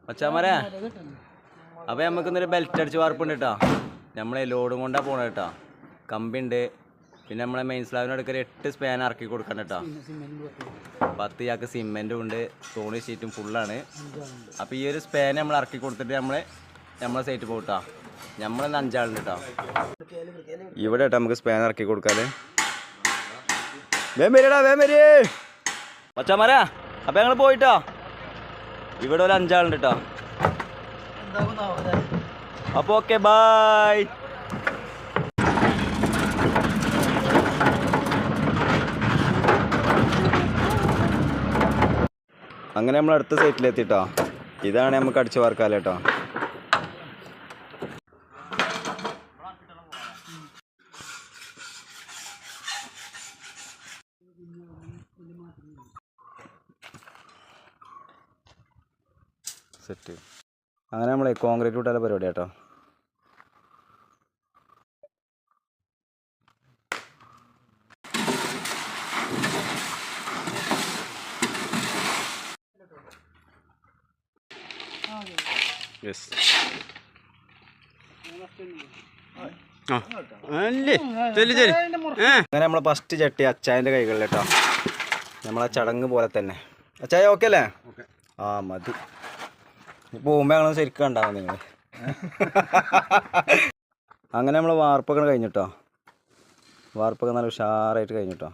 മച്ചാമാരെ അപ്പോൾ നമുക്ക് ഇന്നൊരു ബെൽറ്റ് അടിച്ച് വാർപ്പുണ്ട് കേട്ടോ. നമ്മളെ ലോഡും കൊണ്ടാണ് പോകണം കേട്ടോ. കമ്പി ഉണ്ട്, പിന്നെ നമ്മളെ മെയിൻ സ്ലാബിന് അടുക്ക 8 സ്പാൻ ഇറക്കി കൊടുക്കണം കേട്ടോ. 10 ചാക്ക് സിമെൻറ്റും ഉണ്ട്, സോണി ഷീറ്റും ഫുള്ളാണ്. അപ്പോൾ ഈ ഒരു സ്പാൻ നമ്മൾ ഇറക്കി കൊടുത്തിട്ട് നമ്മളെ സൈറ്റ് പോകും കേട്ടോ. നമ്മളെന്ന് 5 ആളുണ്ട് കേട്ടോ. ഇവിടെ കേട്ടോ നമുക്ക് സ്പാൻ ഇറക്കി കൊടുക്കാതെ മച്ചാമാരാ. അപ്പോൾ ഞങ്ങൾ പോയിട്ടോ. ഇവിടെ ഒരു 5 ആളുണ്ട് കേട്ടോ. അപ്പോൾ ഓക്കെ ബായ്. അങ്ങനെ നമ്മൾ അടുത്ത സൈറ്റിലെത്തിട്ടോ. ഇതാണ് നമുക്ക് അടിച്ചു വാർക്കാല കേട്ടോ. സെറ്റ് അങ്ങനെ നമ്മളെ കോൺക്രീറ്റ് വിട്ടാല പരിപാടി കേട്ടോ. അങ്ങനെ നമ്മളെ ഫസ്റ്റ് ചട്ടി അച്ചായൻ്റെ കൈകളിൽ കേട്ടോ. നമ്മളെ ചടങ്ങ് പോലെ തന്നെ. അച്ചായ ഓക്കെ അല്ലേ? ആ മതി. പോകുമ്പോൾ ഞങ്ങൾ ശരിക്കും ഉണ്ടാവും നിങ്ങൾ. അങ്ങനെ നമ്മൾ വാർപ്പൊക്കെ കഴിഞ്ഞിട്ടോ. വാർപ്പൊക്കെ നല്ല ഉഷാറായിട്ട് കഴിഞ്ഞിട്ടോ.